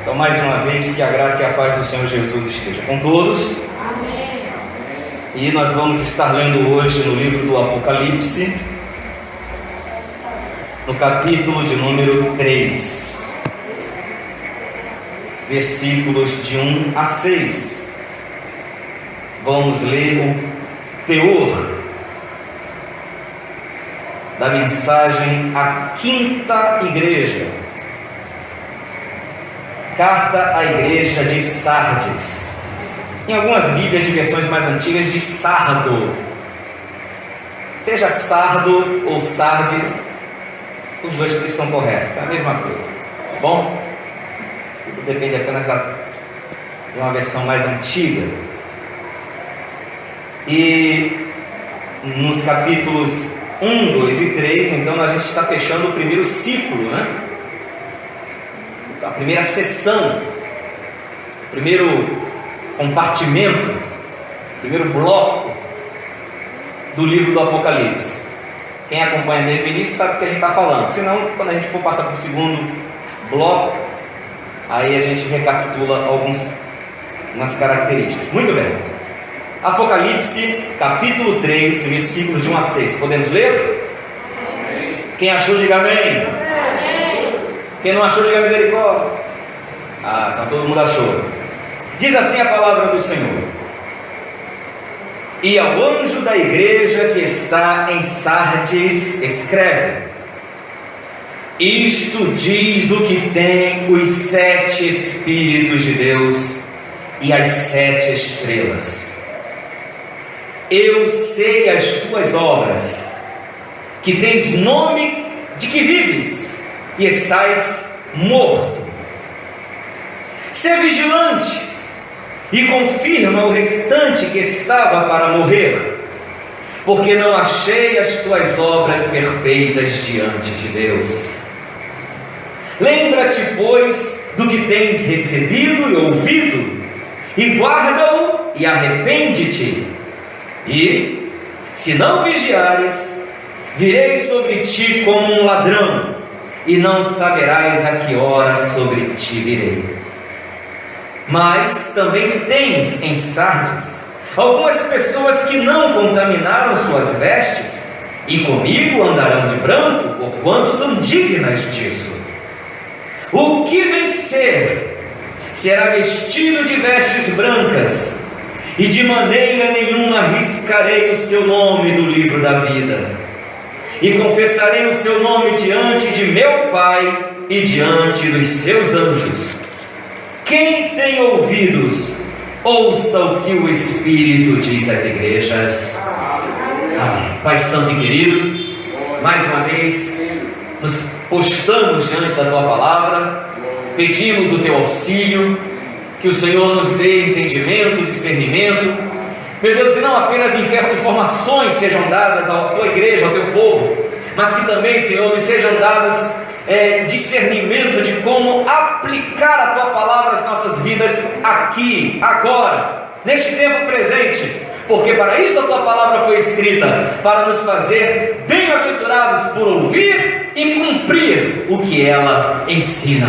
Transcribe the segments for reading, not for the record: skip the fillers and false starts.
Então, mais uma vez, que a graça e a paz do Senhor Jesus esteja com todos. Amém. E nós vamos estar lendo hoje no livro do Apocalipse, no capítulo de número 3, versículos de 1 a 6. Vamos ler o teor da mensagem à quinta igreja, carta à igreja de Sardes. Em algumas bíblias de versões mais antigas diz Sardo. Seja Sardo ou Sardes, os dois estão corretos, é a mesma coisa. Bom, tudo depende apenas de uma versão mais antiga. E nos capítulos 1, 2 e 3, então a gente está fechando o primeiro ciclo, né? A primeira sessão, o primeiro compartimento, o primeiro bloco do livro do Apocalipse. Quem acompanha desde o início sabe o que a gente está falando. Senão, quando a gente for passar para o segundo bloco, aí a gente recapitula algumas características. Muito bem. Apocalipse, capítulo 3, versículos de 1 a 6. Podemos ler? Amém. Quem achou, diga amém. Amém. Quem não achou, diga misericórdia. Então todo mundo achou. Diz assim a palavra do Senhor: E ao anjo da igreja que está em Sardes escreve: Isto diz o que tem os 7 Espíritos de Deus e as 7 estrelas. Eu sei as tuas obras, que tens nome de que vives e estás morto. Sê vigilante e confirma o restante que estava para morrer, porque não achei as tuas obras perfeitas diante de Deus. Lembra-te, pois, do que tens recebido e ouvido, e guarda-o e arrepende-te. E, se não vigiares, virei sobre ti como um ladrão, e não saberás a que hora sobre ti virei. Mas também tens em Sardes algumas pessoas que não contaminaram suas vestes, e comigo andarão de branco, porquanto são dignas disso. O que vencer será vestido de vestes brancas, e de maneira nenhuma riscarei o seu nome do livro da vida, e confessarei o seu nome diante de meu Pai e diante dos seus anjos. Quem tem ouvidos, ouça o que o Espírito diz às igrejas. Amém. Pai santo e querido, mais uma vez nos postamos diante da tua palavra, pedimos o teu auxílio, que o Senhor nos dê entendimento, discernimento, meu Deus, e não apenas informações sejam dadas à tua igreja, ao teu povo, mas que também, Senhor, nos sejam dadas discernimento de como aplicar a tua palavra às nossas vidas aqui, agora, neste tempo presente, porque para isso a tua palavra foi escrita, para nos fazer bem-aventurados por ouvir e cumprir o que ela ensina.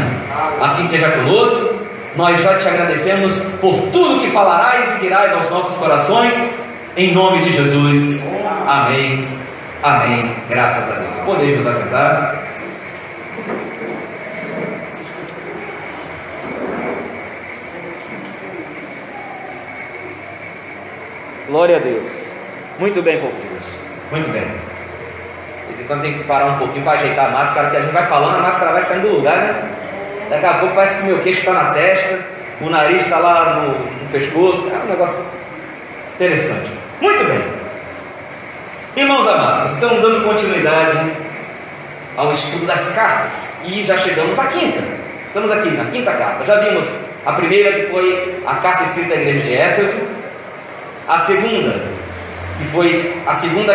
Assim seja conosco. Nós já te agradecemos por tudo que falarás e dirás aos nossos corações, em nome de Jesus. Amém, amém, graças a Deus. Podeis nos assentar. Glória a Deus. Muito bem, povo de Deus. Muito bem. De vez em quando tem que parar um pouquinho para ajeitar a máscara, que a gente vai falando, a máscara vai saindo do lugar, né? Daqui a pouco parece que o meu queixo está na testa, o nariz está lá no pescoço. É um negócio interessante. Muito bem. Irmãos amados, estamos dando continuidade ao estudo das cartas. E já chegamos à quinta. Estamos aqui na quinta carta. Já vimos a primeira, que foi a carta escrita à igreja de Éfeso. A segunda,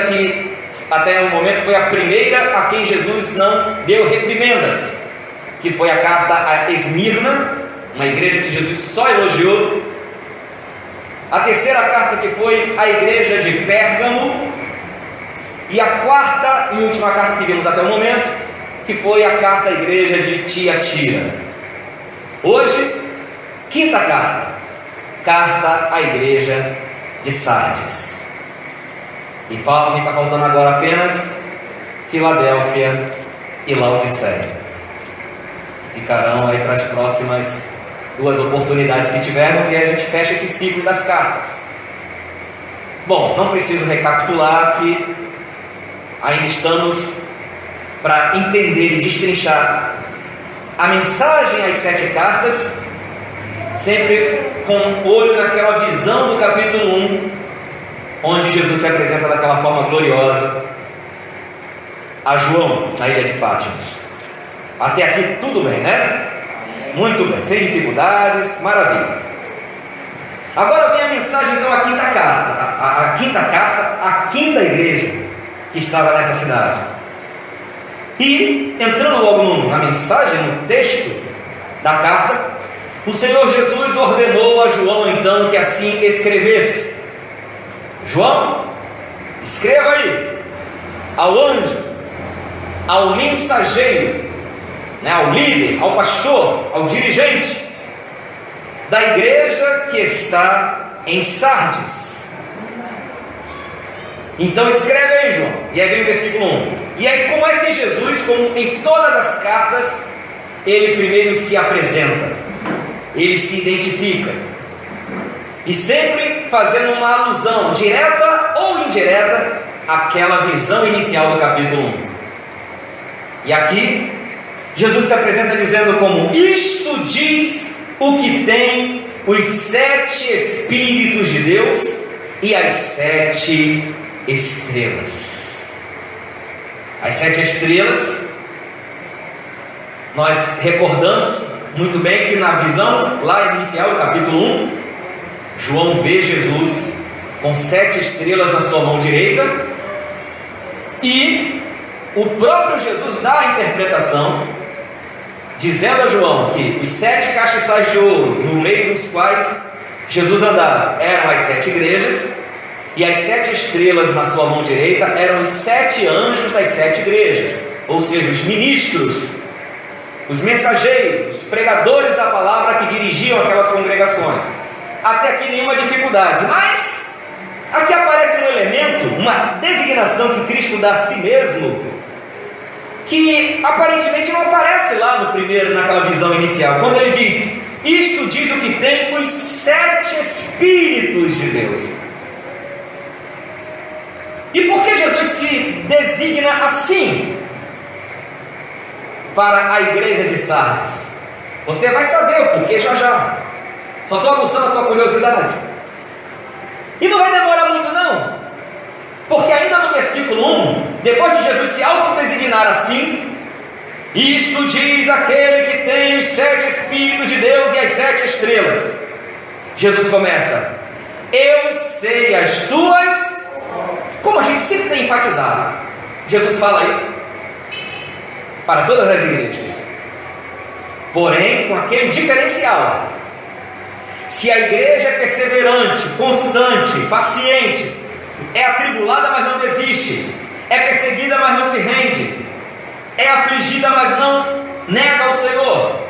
que até o momento foi a primeira a quem Jesus não deu reprimendas, que foi a carta a Esmirna, uma igreja que Jesus só elogiou. A terceira carta, que foi a igreja de Pérgamo. E a quarta e última carta que vimos até o momento, que foi a carta à igreja de Tiatira. Hoje, quinta carta, carta à igreja de Sardes. E fica faltando agora apenas Filadélfia e Laodiceia. Ficarão aí para as próximas 2 oportunidades que tivermos, e aí a gente fecha esse ciclo das cartas. Bom, não preciso recapitular que ainda estamos para entender e destrinchar a mensagem às 7 cartas, sempre com olho naquela visão do capítulo 1, onde Jesus se apresenta daquela forma gloriosa a João na ilha de Patmos. Até aqui tudo bem, né? Muito bem, sem dificuldades, maravilha. Agora vem a mensagem, então, a quinta carta, a quinta carta, a quinta igreja que estava nessa cidade. E, entrando logo na mensagem, no texto da carta, o Senhor Jesus ordenou a João, então, que assim escrevesse: João, escreva aí, ao anjo, ao mensageiro, ao líder, ao pastor, ao dirigente da igreja que está em Sardes. Então escreve aí, João. E aí vem o versículo 1. E aí, como é que Jesus, como em todas as cartas, ele primeiro se apresenta, ele se identifica, e sempre fazendo uma alusão direta ou indireta àquela visão inicial do capítulo 1. E aqui Jesus se apresenta dizendo como: isto diz o que tem os 7 Espíritos de Deus e as 7 estrelas. As 7 estrelas, nós recordamos muito bem que na visão lá inicial do capítulo 1, João vê Jesus com 7 estrelas na sua mão direita, e o próprio Jesus dá a interpretação, dizendo a João que os 7 castiçais de ouro, no meio dos quais Jesus andava, eram as 7 igrejas, e as 7 estrelas na sua mão direita eram os 7 anjos das 7 igrejas, ou seja, os ministros, os mensageiros, os pregadores da palavra que dirigiam aquelas congregações. Até aqui nenhuma dificuldade, mas aqui aparece um elemento, uma designação que Cristo dá a si mesmo, que aparentemente não aparece lá no primeiro, naquela visão inicial, quando ele diz: isto diz o que tem os 7 Espíritos de Deus. E por que Jesus se designa assim para a igreja de Sardes? Você vai saber o porquê já já. Só estou aguçando a tua curiosidade. E não vai demorar muito não, porque ainda no versículo 1, depois de Jesus se autodesignar assim: isto diz aquele que tem os 7 Espíritos de Deus e as 7 estrelas, Jesus começa: eu sei as tuas. Como a gente sempre tem enfatizado, Jesus fala isso para todas as igrejas, porém com aquele diferencial: se a igreja é perseverante, constante, paciente, é atribulada mas não desiste, é perseguida mas não se rende, é afligida mas não nega o Senhor,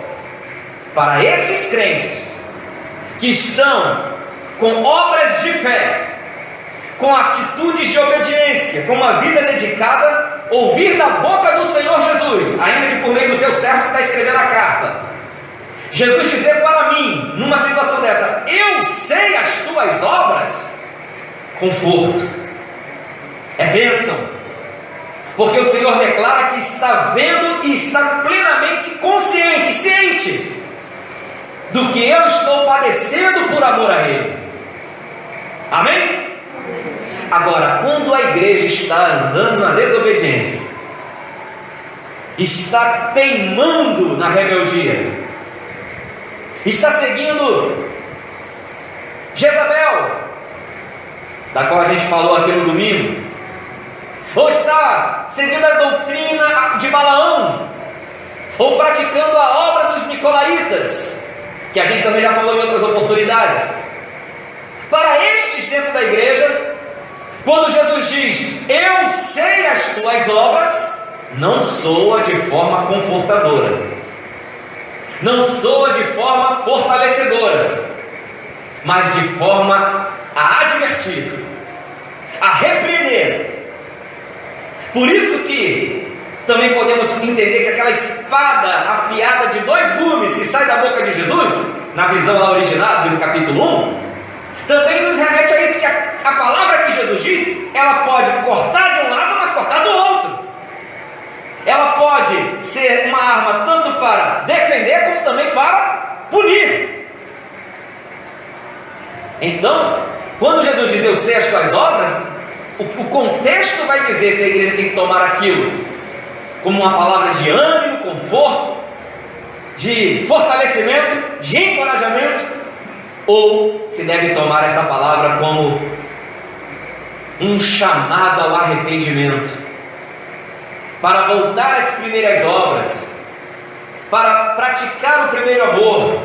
para esses crentes que estão com obras de fé, com atitudes de obediência, com uma vida dedicada, ouvir da boca do Senhor Jesus, ainda que por meio do seu servo que está escrevendo a carta, Jesus dizer para mim, numa situação dessa: eu sei as tuas obras, conforto, é bênção, porque o Senhor declara que está vendo e está plenamente consciente, ciente do que eu estou padecendo por amor a Ele. Amém? Agora, quando a igreja está andando na desobediência, está teimando na rebeldia, está seguindo Jezabel, da qual a gente falou aqui no domingo, ou está seguindo a doutrina de Balaão, ou praticando a obra dos nicolaítas, que a gente também já falou em outras oportunidades, para estes dentro da igreja, quando Jesus diz: eu sei as tuas obras, não soa de forma confortadora. não soa de forma fortalecedora, mas de forma a advertir, a repreender. Por isso que também podemos entender que aquela espada afiada de 2 gumes que sai da boca de Jesus, na visão lá original do capítulo 1, também nos remete a isso, que a palavra que Jesus diz, ela pode cortar de um lado, mas cortar do outro. Ela pode ser uma arma tanto para defender, como também para punir. Então, quando Jesus diz, eu sei as tuas obras, o contexto vai dizer se a igreja tem que tomar aquilo como uma palavra de ânimo, conforto, de fortalecimento, de encorajamento, ou se deve tomar essa palavra como um chamado ao arrependimento, para voltar às primeiras obras, para praticar o primeiro amor,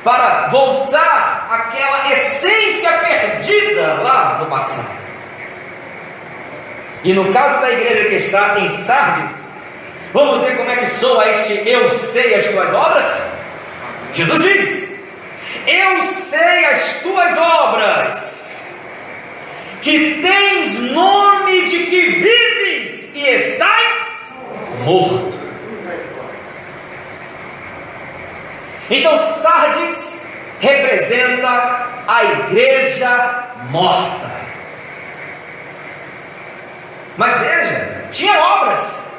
para voltar àquela essência perdida lá no passado. E no caso da igreja que está em Sardes, vamos ver como é que soa este eu sei as tuas obras? Jesus diz, eu sei as tuas obras, que tens nome de que vives e estás morto. Então Sardes representa a igreja morta. Mas veja, tinha obras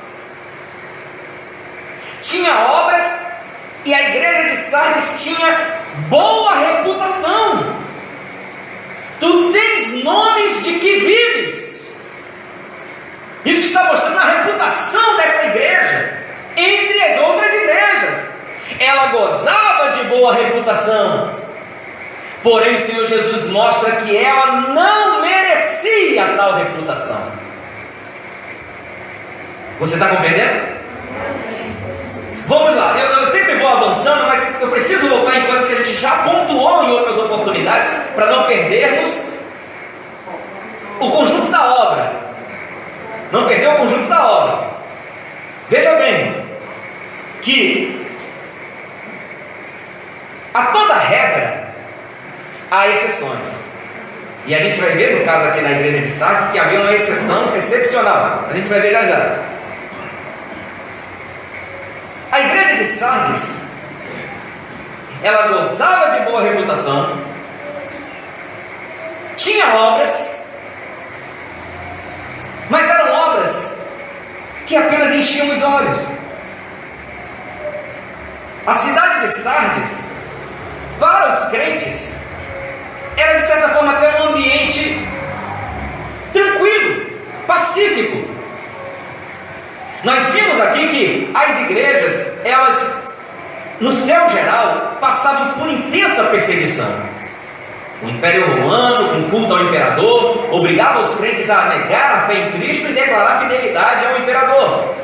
e a igreja de Sardes tinha boa reputação. Tu tens nomes de que vives. Isso está mostrando a reputação desta igreja entre as outras igrejas. Ela gozava de boa reputação, porém o Senhor Jesus mostra que ela não merecia tal reputação. Você está compreendendo? Vamos lá, eu sempre vou avançando, mas eu preciso voltar em coisas que a gente já pontuou em outras oportunidades, para não perdermos o conjunto da obra. Não perder o conjunto da obra. Veja bem, que a toda regra há exceções. E a gente vai ver, no caso aqui na igreja de Sardes, que havia uma exceção excepcional. A gente vai ver já já. A igreja de Sardes, ela gozava de boa reputação, tinha obras, mas eram obras que apenas enchiam os olhos. A cidade de Sardes, para os crentes, era de certa forma até um ambiente tranquilo, pacífico. Nós vimos aqui que as igrejas, elas, no seu geral, passavam por intensa perseguição. O Império Romano, com culto ao imperador, obrigava os crentes a negar a fé em Cristo e declarar fidelidade ao imperador.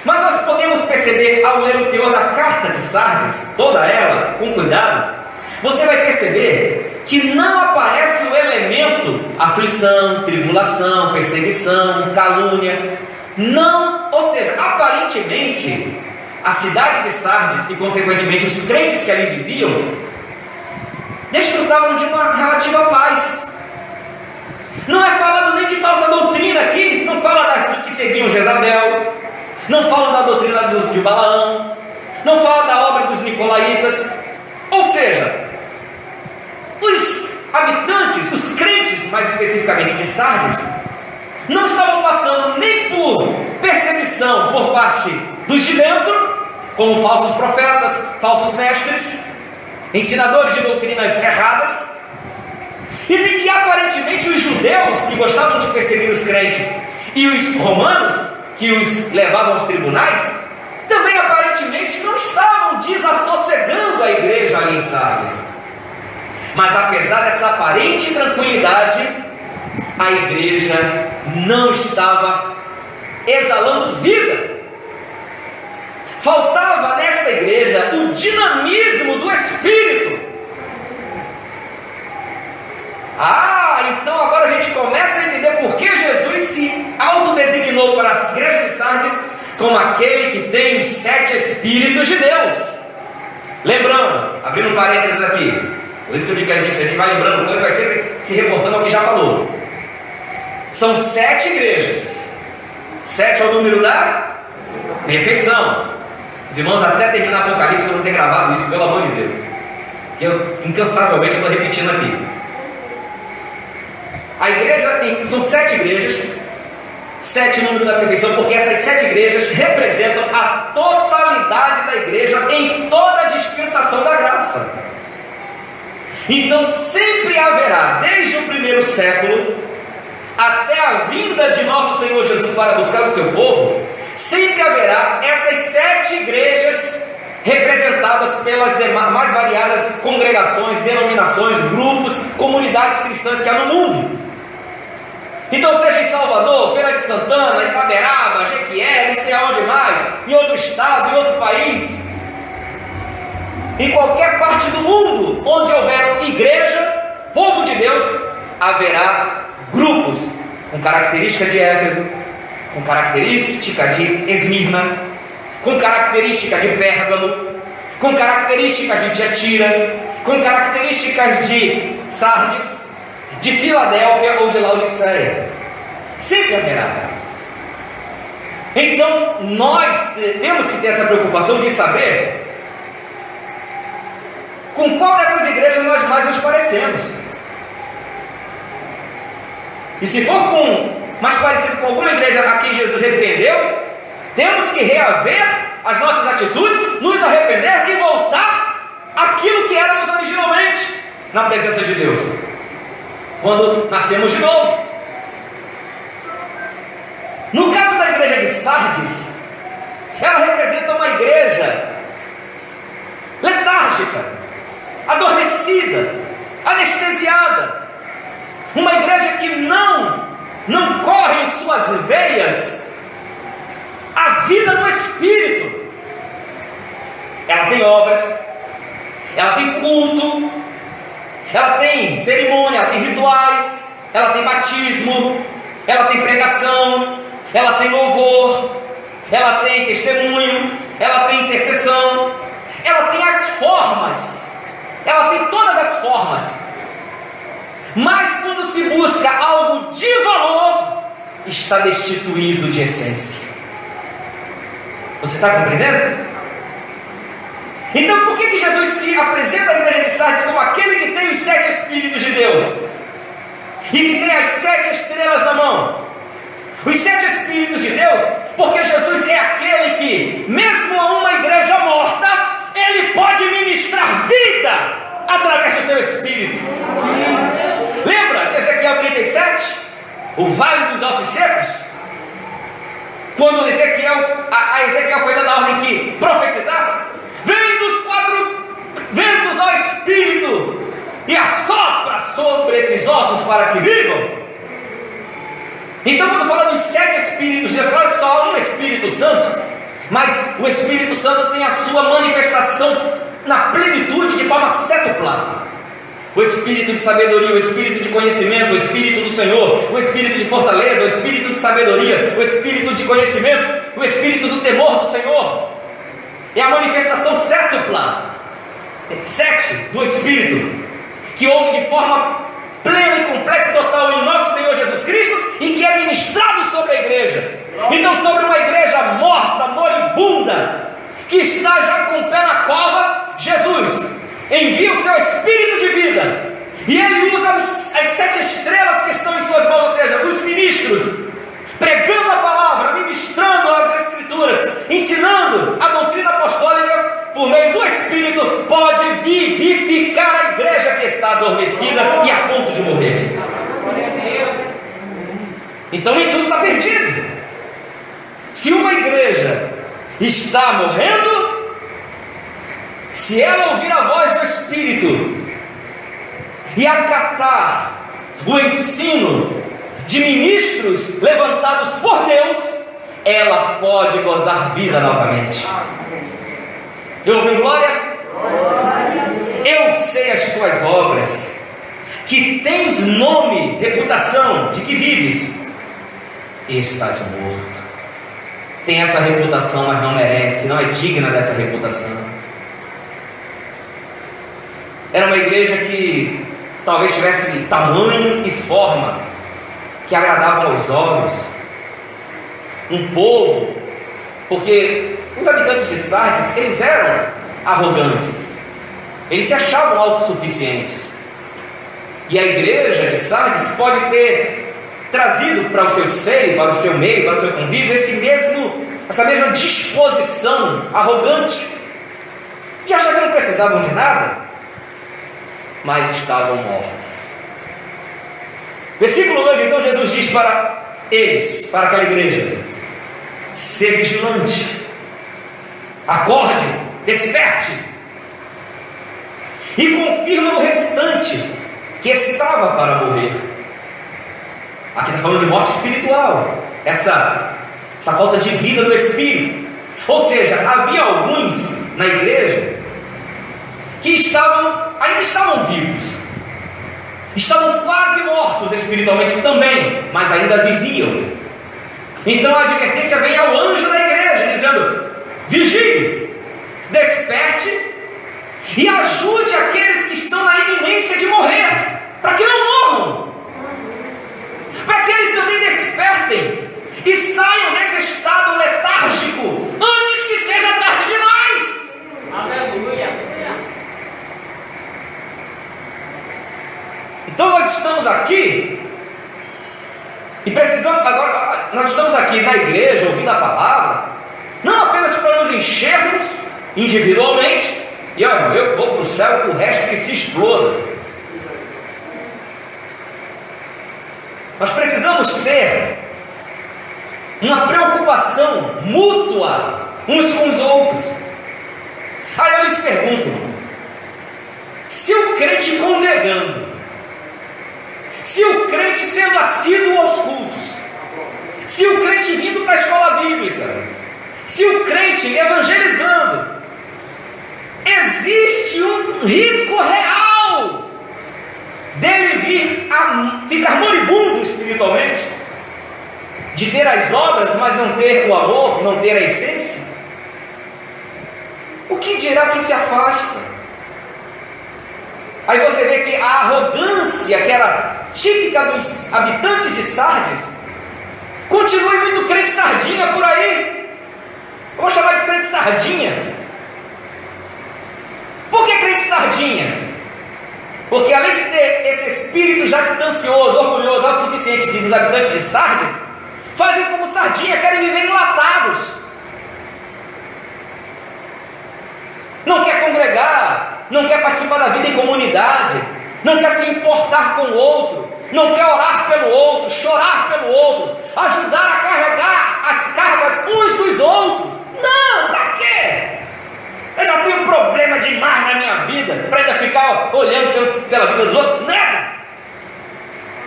Mas nós podemos perceber, ao ler o teor da carta de Sardes, toda ela, com cuidado, você vai perceber que não aparece o elemento aflição, tribulação, perseguição, calúnia. Não, ou seja, aparentemente, a cidade de Sardes e consequentemente os crentes que ali viviam, desfrutavam de uma relativa paz. Não é falado nem de falsa doutrina aqui, não fala dos que seguiam Jezabel, não fala da doutrina de Balaão, não fala da obra dos Nicolaitas. Ou seja, os habitantes, os crentes mais especificamente de Sardes, não estavam passando nem por perseguição por parte dos de dentro, como falsos profetas, falsos mestres, ensinadores de doutrinas erradas, e aparentemente os judeus que gostavam de perseguir os crentes e os romanos que os levavam aos tribunais, também aparentemente não estavam desassossegando a igreja ali em Sardes. Mas apesar dessa aparente tranquilidade, a igreja não estava exalando vida. Faltava nesta igreja o dinamismo do Espírito. Então agora a gente começa a entender por que Jesus se autodesignou para a igreja de Sardes como aquele que tem os 7 Espíritos de Deus. Lembrando, abrindo um parênteses aqui, por isso que eu digo que a gente vai lembrando coisas, vai sempre se reportando ao que já falou. São 7 igrejas. 7 é o número da perfeição. Os irmãos, até terminar o Apocalipse, eu não ter gravado isso, pelo amor de Deus, que eu incansavelmente estou repetindo aqui. A igreja são 7 igrejas, 7 número da perfeição, porque essas 7 igrejas representam a totalidade da igreja em toda a dispensação da graça. Então sempre haverá, desde o primeiro século até a vinda de nosso Senhor Jesus para buscar o seu povo, sempre haverá essas 7 igrejas representadas pelas mais variadas congregações, denominações, grupos, comunidades cristãs que há no mundo. Então, seja em Salvador, Feira de Santana, Itaberaba, Jequié, não sei aonde mais, em outro estado, em outro país, em qualquer parte do mundo onde houver igreja, povo de Deus, haverá grupos com característica de Éfeso, com característica de Esmirna, com características de Pérgamo, com características de Tiatira, com características de Sardes, de Filadélfia ou de Laodiceia. Sempre haverá. Então nós temos que ter essa preocupação de saber com qual dessas igrejas nós mais nos parecemos. E se for mais parecido com alguma igreja a quem Jesus repreendeu, temos que reaver as nossas atitudes, nos arrepender e voltar àquilo que éramos originalmente na presença de Deus, quando nascemos de novo. No caso da igreja de Sardes, ela representa uma igreja letárgica, adormecida, anestesiada, uma igreja que não corre em suas veias a vida do Espírito. Ela tem obras, ela tem culto, ela tem cerimônia, ela tem rituais, ela tem batismo, ela tem pregação, ela tem louvor, ela tem testemunho, ela tem intercessão, ela tem as formas, ela tem todas as formas. Mas quando se busca algo de valor, está destituído de essência. Você está compreendendo? Então por que Jesus se apresenta à igreja de Sardes como aquele que tem os 7 Espíritos de Deus e que tem as 7 estrelas na mão? Os 7 Espíritos de Deus, porque Jesus é aquele que, mesmo a uma igreja morta, ele pode ministrar vida através do seu Espírito. Lembra de Ezequiel 37? O vale dos ossos secos? Quando Ezequiel foi dada a ordem que profetizasse: vem dos 4 ventos, ó Espírito, e assopra sobre esses ossos para que vivam. Então, quando fala dos 7 Espíritos, é claro que só há um Espírito Santo, mas o Espírito Santo tem a sua manifestação na plenitude de forma sétupla. O Espírito de sabedoria, o Espírito de conhecimento, o Espírito do Senhor, o Espírito de fortaleza, o Espírito de sabedoria, o Espírito de conhecimento, o Espírito do temor do Senhor. É a manifestação sétupla, 7 do Espírito, que houve de forma plena e completa e total em nosso Senhor Jesus Cristo e que é ministrado sobre a igreja. Então, sobre uma igreja morta, moribunda, que está já com o pé na cova, Jesus envia o seu Espírito de vida e ele usa as 7 estrelas que estão em suas mãos, ou seja, os ministros, pregando a palavra, ministrando as Escrituras, ensinando a doutrina apostólica por meio do Espírito, pode vivificar a igreja que está adormecida e a ponto de morrer. Então nem tudo está perdido. Se uma igreja está morrendo, se ela ouvir a voz do Espírito e acatar o ensino de ministros levantados por Deus, ela pode gozar vida novamente. Eu ouvi glória? Eu sei as tuas obras, que tens nome, reputação de que vives, e estás morto. tem essa reputação, mas não merece, não é digna dessa reputação. Era uma igreja que talvez tivesse tamanho e forma que agradavam aos olhos, um povo, porque os habitantes de Sardes, eles eram arrogantes, eles se achavam autossuficientes, e a igreja de Sardes pode ter trazido para o seu seio, para o seu meio, para o seu convívio, essa mesma disposição arrogante, de achar que não precisavam de nada, mas estavam mortos. Versículo 2, então Jesus diz para eles, para aquela igreja: ser vigilante, acorde, desperte, e confirma o restante que estava para morrer. Aqui está falando de morte espiritual, essa falta de vida do Espírito. Ou seja, havia alguns na igreja que ainda estavam vivos, estavam quase mortos espiritualmente também, mas ainda viviam. Então a advertência vem ao anjo da igreja, dizendo: vigie, desperte e ajude aqueles que estão na iminência de morrer, para que não morram, para que eles também despertem e saiam desse estado letárgico antes que seja tarde demais. Aleluia. Então nós estamos aqui e precisamos agora, nós estamos aqui na igreja ouvindo a palavra, não apenas para nos enchermos individualmente e olha, eu vou para o céu com o resto que se exploda. Nós precisamos ter uma preocupação mútua uns com os outros. Aí eu lhes pergunto: se o crente congregando, se o crente sendo assíduo aos cultos, se o crente vindo para a escola bíblica, se o crente evangelizando, existe um risco real dele vir a ficar moribundo espiritualmente, de ter as obras, mas não ter o amor, não ter a essência? O que dirá quem se afasta? Aí você vê que a arrogância, que era típica dos habitantes de Sardes, continua muito crente sardinha por aí. Eu vou chamar de crente sardinha. Por que crente sardinha? Porque além de ter esse espírito jactancioso, orgulhoso, autossuficiente dos habitantes de Sardes, fazem como sardinha, querem viver enlatados. Não quer congregar, não quer participar da vida em comunidade, não quer se importar com o outro, não quer orar pelo outro, chorar pelo outro, ajudar a carregar as cargas uns dos outros. Não, para quê? Eu já tenho problema demais na minha vida para ainda ficar olhando pela vida dos outros. Nada!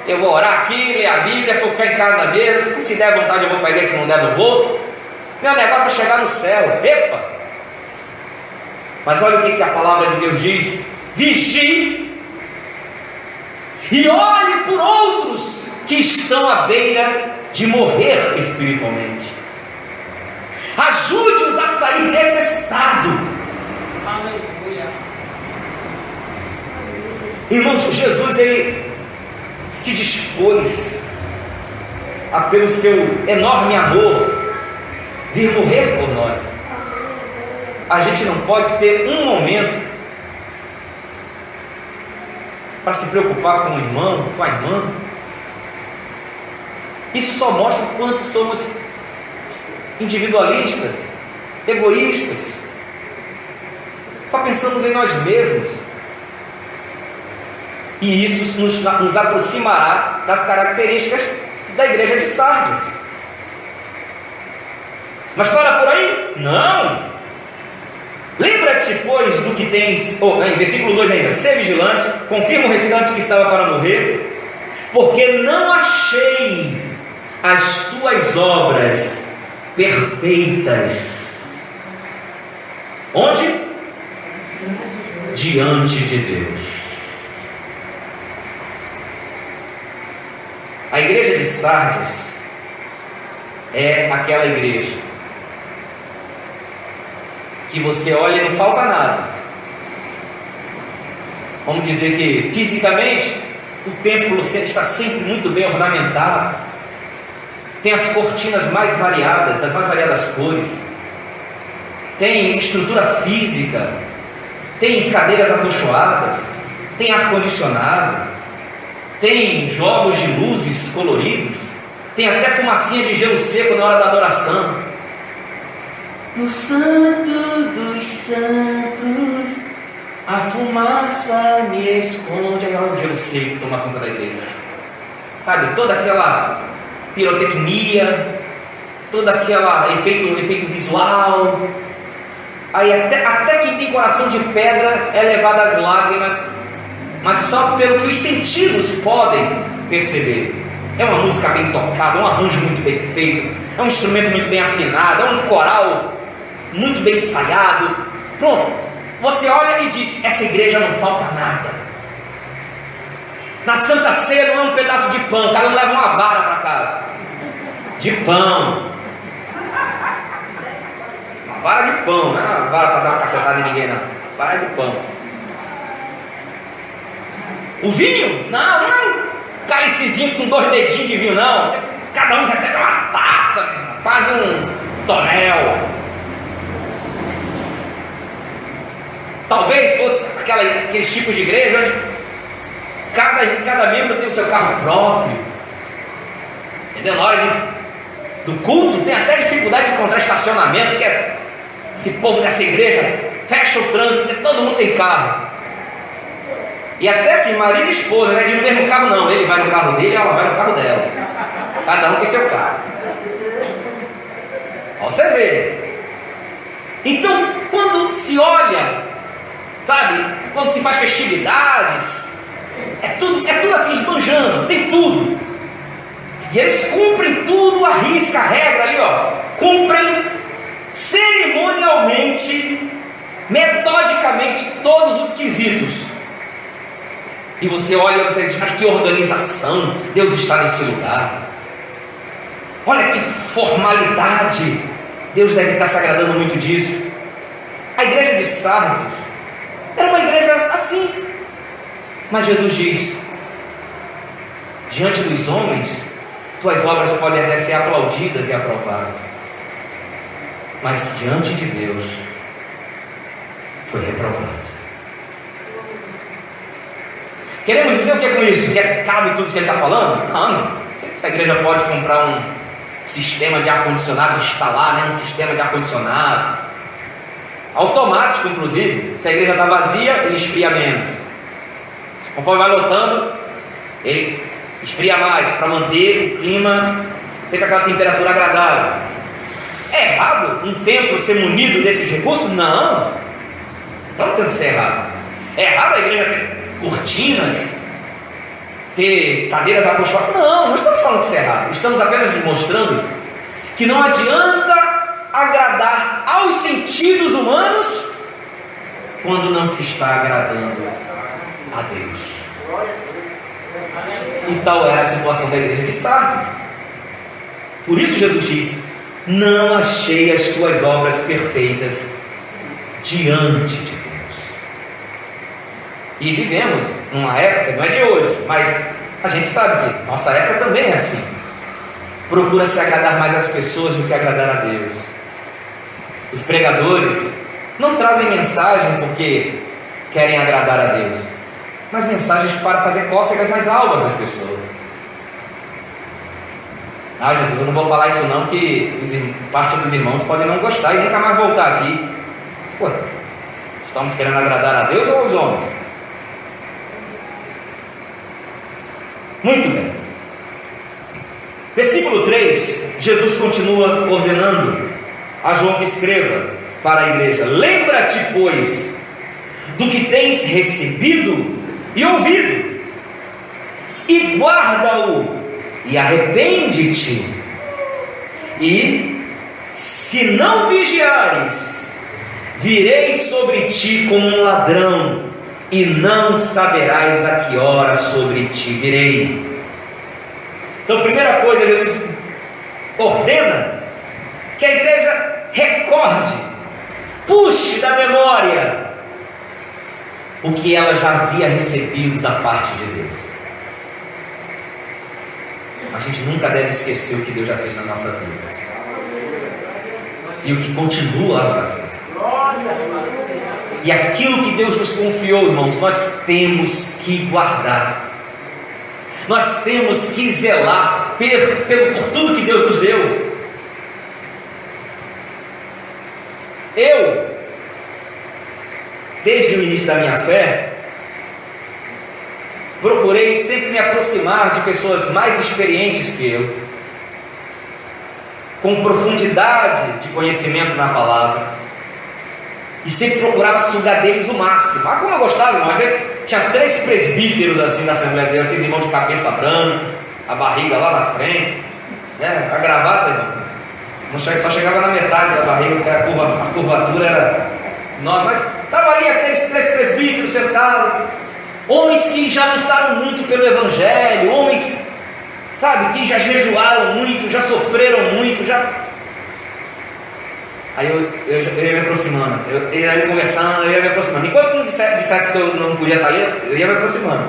Eu vou orar aqui, ler a Bíblia, vou ficar em casa mesmo. Se der vontade eu vou para a igreja, se não der não vou. Meu negócio é chegar no céu. Epa! Mas olha o que a palavra de Deus diz: vigie e olhe por outros que estão à beira de morrer espiritualmente. Ajude-os a sair desse estado. Aleluia. Irmãos, Jesus ele se dispôs a, pelo seu enorme amor, vir morrer por nós. A gente não pode ter um momento para se preocupar com o irmão, com a irmã. Isso só mostra o quanto somos individualistas, egoístas, só pensamos em nós mesmos. E isso nos aproximará das características da igreja de Sardes. Mas para por aí? Não! Lembra-te, pois, do que tens, em versículo 2 ainda: ser vigilante, confirma o restante que estava para morrer, porque não achei as tuas obras perfeitas. Onde? Diante de Deus. A igreja de Sardes é aquela igreja que você olha e não falta nada. Vamos dizer que fisicamente o templo está sempre muito bem ornamentado, tem as cortinas mais variadas, das mais variadas cores, tem estrutura física, tem cadeiras acolchoadas, tem ar-condicionado, tem jogos de luzes coloridos, tem até fumacinha de gelo seco na hora da adoração. No Santo dos Santos, a fumaça me esconde. Aí olha o gelo seco toma conta da igreja. Sabe, toda aquela pirotecnia, todo aquele efeito visual. Aí até quem tem coração de pedra é levado às lágrimas, mas só pelo que os sentidos podem perceber. É uma música bem tocada, um arranjo muito bem feito, é um instrumento muito bem afinado, é um coral muito bem ensaiado. Pronto, você olha e diz: essa igreja não falta nada. Na Santa Ceia não é um pedaço de pão, cada um leva uma vara para casa de pão. Uma vara de pão, não é uma vara para dar uma cacetada em ninguém, não. Vara de pão. O vinho? Não é um cálicezinho com 2 dedinhos de vinho, não. Cada um recebe uma taça, quase um tonel. Talvez fosse aqueles tipos de igreja onde cada membro tem o seu carro próprio. Entendeu? Na hora do culto tem até dificuldade de encontrar estacionamento, porque esse povo dessa igreja fecha o trânsito, porque todo mundo tem carro. E até assim, marido e esposa, não é de no mesmo carro não. Ele vai no carro dele, ela vai no carro dela. Cada um tem seu carro. Ó, você vê. Então, quando se olha, sabe, quando se faz festividades, é tudo assim, esbanjando, tem tudo. E eles cumprem tudo, a risca, a regra ali, ó. Cumprem cerimonialmente, metodicamente, todos os quesitos. E você olha e você diz: mas que organização, Deus está nesse lugar. Olha que formalidade, Deus deve estar se agradando muito disso. A igreja de Sardes era uma igreja assim, mas Jesus diz: diante dos homens, tuas obras podem até ser aplaudidas e aprovadas, mas diante de Deus, foi reprovado. Queremos dizer o que é com isso? Que cabe tudo isso que ele está falando? Não. Essa igreja pode comprar um sistema de ar-condicionado, instalar, né, um sistema de ar-condicionado automático, inclusive. Se a igreja está vazia, ele esfria menos. Conforme vai lotando, ele esfria mais, para manter o clima sempre aquela temperatura agradável. É errado um templo ser munido desses recursos? Não. Não tem que ser errado. É errado a igreja ter cortinas, ter cadeiras acolchoadas? Não estamos falando que isso é errado. Estamos apenas demonstrando que não adianta agradar aos sentidos humanos quando não se está agradando a Deus. E tal era a situação da igreja de Sardes. Por isso Jesus diz: não achei as tuas obras perfeitas diante de Deus. E vivemos numa época, não é de hoje, mas a gente sabe que nossa época também é assim. Procura se agradar mais às pessoas do que agradar a Deus. Os pregadores não trazem mensagem porque querem agradar a Deus, mas mensagens para fazer cócegas nas almas das pessoas. Ah, Jesus, eu não vou falar isso não, que parte dos irmãos podem não gostar e nunca mais voltar aqui. Ué, estamos querendo agradar a Deus ou aos homens? Muito bem. Versículo 3, Jesus continua ordenando a João que escreva para a igreja: lembra-te, pois, do que tens recebido e ouvido, e guarda-o, e arrepende-te. E se não vigiares, virei sobre ti como um ladrão, e não saberás a que hora sobre ti virei. Então, primeira coisa, Jesus ordena que a igreja recorde puxe da memória o que ela já havia recebido da parte de Deus. A gente nunca deve esquecer o que Deus já fez na nossa vida e o que continua a fazer. E aquilo que Deus nos confiou, irmãos, nós temos que guardar. Nós temos que zelar por tudo que Deus nos deu. Eu, desde o início da minha fé, procurei sempre me aproximar de pessoas mais experientes que eu, com profundidade de conhecimento na palavra, e sempre procurava sugar deles o máximo. Ah, como eu gostava, irmão. Às vezes tinha 3 presbíteros assim na Assembleia de Deus, aqueles irmãos de cabeça branca, a barriga lá na frente, né? A gravata, irmão, só chegava na metade da barriga, porque a curvatura era enorme, mas estava ali aqueles 3 presbíteros sentados, homens que já lutaram muito pelo Evangelho, homens, sabe, que já jejuaram muito, já sofreram muito, já... Aí eu ia me aproximando, eu ia me conversando, eu ia me aproximando. Enquanto não dissesse que eu não podia estar ali, eu ia me aproximando.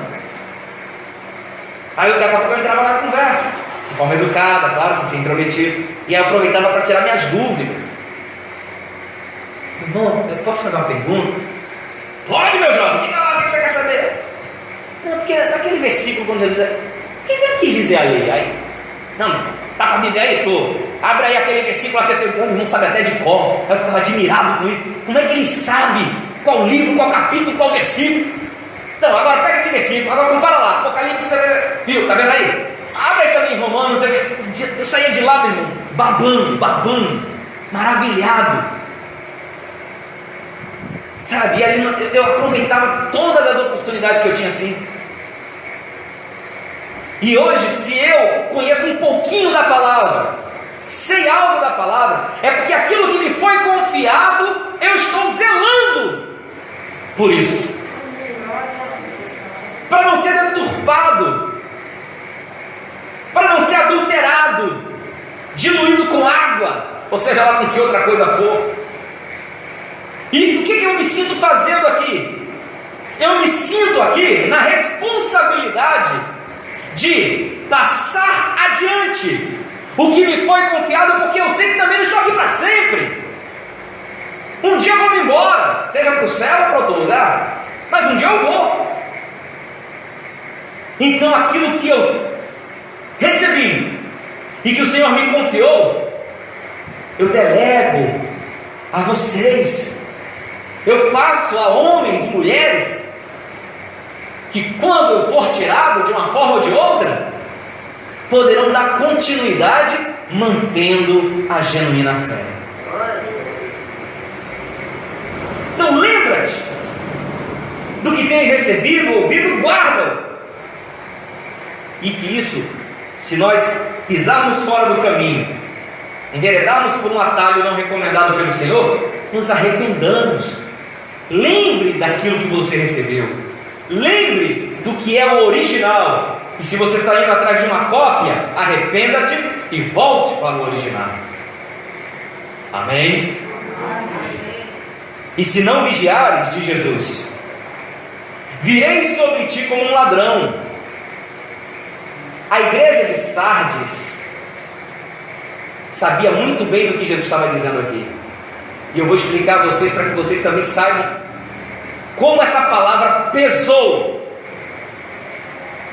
Aí daqui a pouco eu entrava na conversa, de forma educada, claro, sem ser intrometido. E aí eu aproveitava para tirar minhas dúvidas. Irmão, eu posso fazer uma pergunta? Pode, meu jovem, diga lá o que você quer saber. Não, porque naquele versículo, quando Jesus diz, o que ele quis dizer ali? Aí, não, tá com a Bíblia aí? Tô. Abre aí aquele versículo, ele não sabe até de cor. Eu ficava admirado com isso. Como é que ele sabe qual livro, qual capítulo, qual versículo? Então, agora pega esse versículo, agora compara lá. Apocalipse, viu? Tá vendo aí? Abre aí também em Romanos. Eu saía de lá, meu irmão, babando, maravilhado. Sabe? E aí eu aproveitava todas as oportunidades que eu tinha assim. E hoje, se eu conheço um pouquinho da palavra, sei algo da palavra, é porque aquilo que me foi confiado, eu estou zelando por isso, para não ser deturpado, para não ser adulterado, diluído com água, ou seja lá com que outra coisa for. E o que eu me sinto fazendo aqui? Eu me sinto aqui na responsabilidade de passar adiante o que me foi confiado, porque eu sei que também não estou aqui para sempre. Um dia eu vou me embora, seja para o céu ou para outro lugar, mas um dia eu vou. Então aquilo que eu recebi e que o Senhor me confiou, eu delego a vocês. Eu passo a homens, mulheres, que quando eu for tirado de uma forma ou de outra, poderão dar continuidade mantendo a genuína fé. Então lembra-te do que tens recebido, ouvido, guarda-o. E que isso, se nós pisarmos fora do caminho, enveredarmos por um atalho não recomendado pelo Senhor, nos arrependamos. Lembre daquilo que você recebeu, lembre do que é o original. E se você está indo atrás de uma cópia, arrependa-te e volte para o original. Amém? Amém. E se não vigiares, diz Jesus, virei sobre ti como um ladrão. A igreja de Sardes sabia muito bem do que Jesus estava dizendo aqui. E eu vou explicar a vocês para que vocês também saibam como essa palavra pesou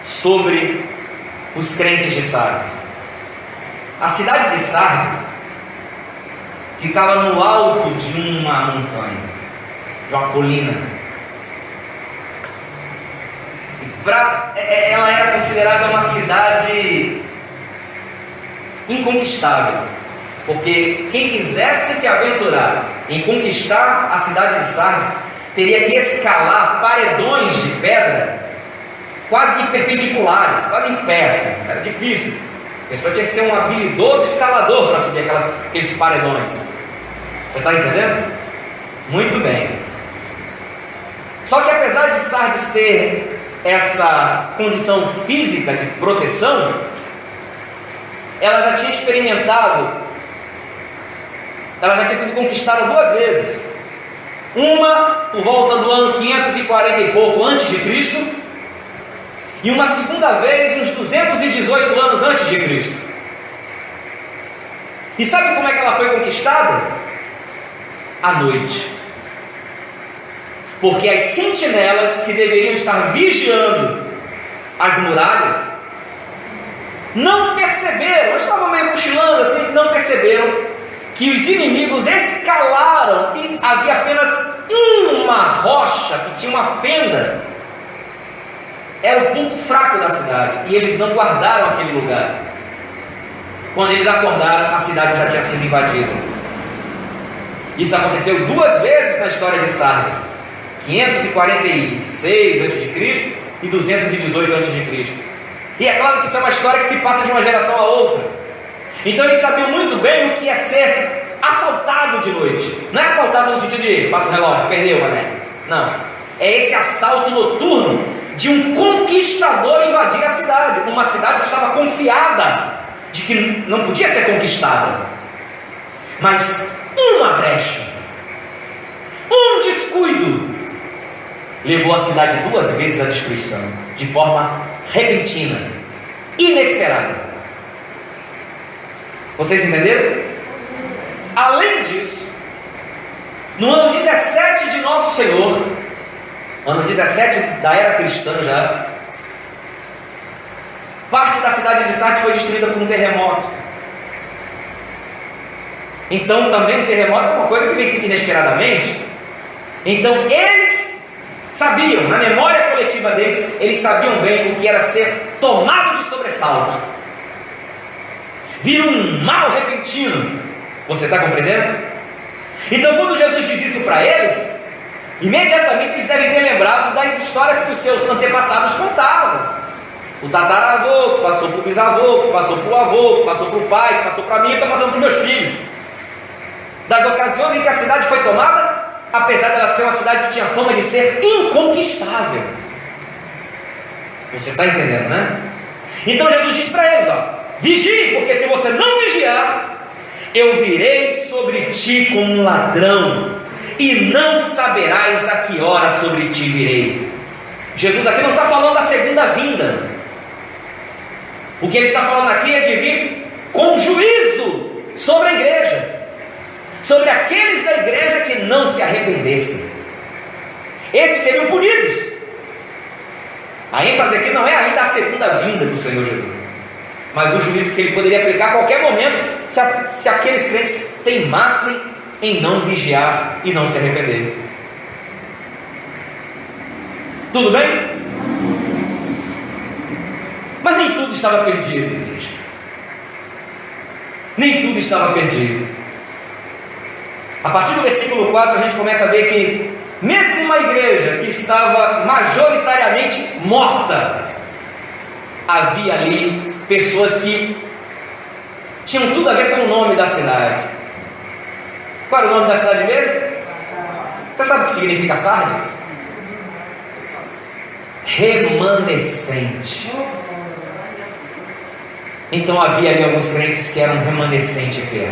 sobre os crentes de Sardes. A cidade de Sardes ficava no alto de uma montanha, de uma colina. Ela era considerada uma cidade inconquistável, porque quem quisesse se aventurar em conquistar a cidade de Sardes teria que escalar paredões de pedra quase que perpendiculares, quase em pé, assim. Era difícil. A pessoa tinha que ser um habilidoso escalador para subir aqueles paredões. Você está entendendo? Muito bem. Só que apesar de Sardes ter essa condição física de proteção, ela já tinha experimentado, ela já tinha sido conquistada 2 vezes Uma por volta do ano 540 e pouco antes de Cristo, e uma segunda vez uns 218 anos antes de Cristo. E sabe como é que ela foi conquistada? À noite. Porque as sentinelas que deveriam estar vigiando as muralhas não perceberam, eles estavam meio cochilando assim, não perceberam que os inimigos escalaram e havia apenas uma rocha que tinha uma fenda, era o ponto fraco da cidade, e eles não guardaram aquele lugar. Quando eles acordaram, a cidade já tinha sido invadida. Isso aconteceu 2 vezes na história de Sardes, 546 a.C. e 218 a.C. E é claro que isso é uma história que se passa de uma geração a outra. Então eles sabiam muito bem o que é ser assaltado de noite. Não é assaltado no sentido de passa o relógio, perdeu, mané. Não. É esse assalto noturno de um conquistador invadir a cidade. Uma cidade que estava confiada de que não podia ser conquistada. Mas uma brecha, um descuido, levou a cidade 2 vezes à destruição, de forma repentina, inesperada. Vocês entenderam? Além disso, no ano 17 de Nosso Senhor, ano 17 da era cristã já, parte da cidade de Sardes foi destruída por um terremoto. Então também o terremoto é uma coisa que vem inesperadamente. Então eles sabiam, na memória coletiva deles, eles sabiam bem o que era ser tomado de sobressalto. Viram um mal repentino. Você está compreendendo? Então quando Jesus diz isso para eles, imediatamente eles devem ter lembrado das histórias que os seus antepassados contavam. O tataravô, que passou para o bisavô, que passou para o avô, que passou para o pai, que passou para mim, que está passando para os meus filhos. Das ocasiões em que a cidade foi tomada, apesar dela ser uma cidade que tinha fama de ser inconquistável. Você está entendendo, né? Então Jesus diz para eles, vigie, porque se você não vigiar, eu virei sobre ti como um ladrão, e não saberás a que hora sobre ti virei. Jesus aqui não está falando da segunda vinda. O que ele está falando aqui é de vir com juízo sobre a igreja, sobre aqueles da igreja que não se arrependessem. Esses seriam punidos. A ênfase aqui não é ainda a segunda vinda do Senhor Jesus, mas o juízo que ele poderia aplicar a qualquer momento, se aqueles crentes teimassem em não vigiar e não se arrepender. Tudo bem? Mas nem tudo estava perdido, igreja. Nem tudo estava perdido. A partir do versículo 4 a gente começa a ver que mesmo uma igreja que estava majoritariamente morta, havia ali pessoas que tinham tudo a ver com o nome da cidade. Qual era o nome da cidade mesmo? Você sabe o que significa Sardes? Remanescente. Então havia ali alguns crentes que eram remanescente fiel.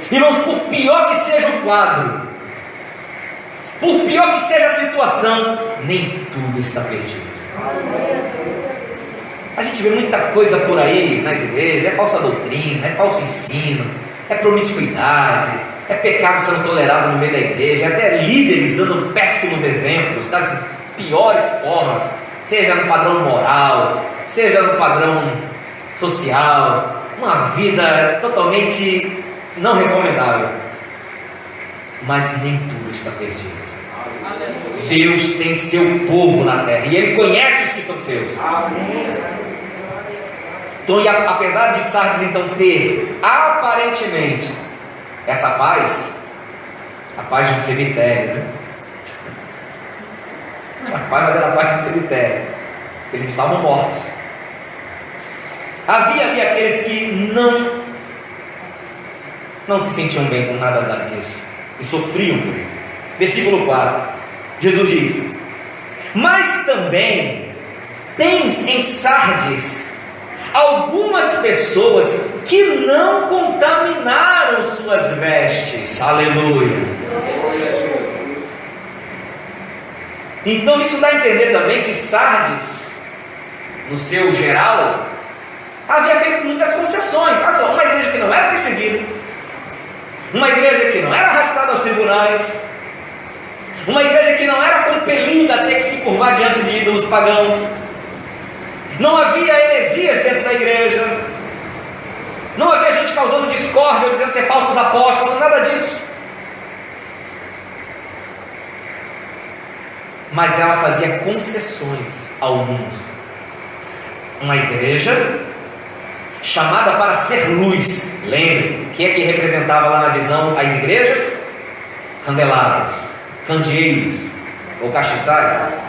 Irmãos, por pior que seja o quadro, por pior que seja a situação, nem tudo está perdido. A gente vê muita coisa por aí nas igrejas, é falsa doutrina, é falso ensino, é promiscuidade, é pecado sendo tolerado no meio da igreja, até líderes dando péssimos exemplos das piores formas, seja no padrão moral, seja no padrão social, uma vida totalmente não recomendável. Mas nem tudo está perdido. Deus tem seu povo na terra e Ele conhece os que são seus. Então, e apesar de Sardes então ter aparentemente essa paz, a paz de um cemitério, né? A paz, mas era a paz do cemitério. Eles estavam mortos. Havia ali aqueles que não se sentiam bem com nada disso e sofriam por isso. Versículo 4, Jesus diz: mas também tens em Sardes algumas pessoas que não contaminaram suas vestes. Aleluia. Então isso dá a entender também que Sardes, no seu geral, havia feito muitas concessões. Olha só, uma igreja que não era perseguida, uma igreja que não era arrastada aos tribunais, uma igreja que não era compelida a ter que se curvar diante de ídolos pagãos, não havia heresias dentro da igreja, não havia gente causando discórdia, dizendo ser falsos apóstolos, nada disso. Mas ela fazia concessões ao mundo. Uma igreja chamada para ser luz. Lembre, o que é que representava lá na visão as igrejas? Candelabros, candeeiros ou castiçais.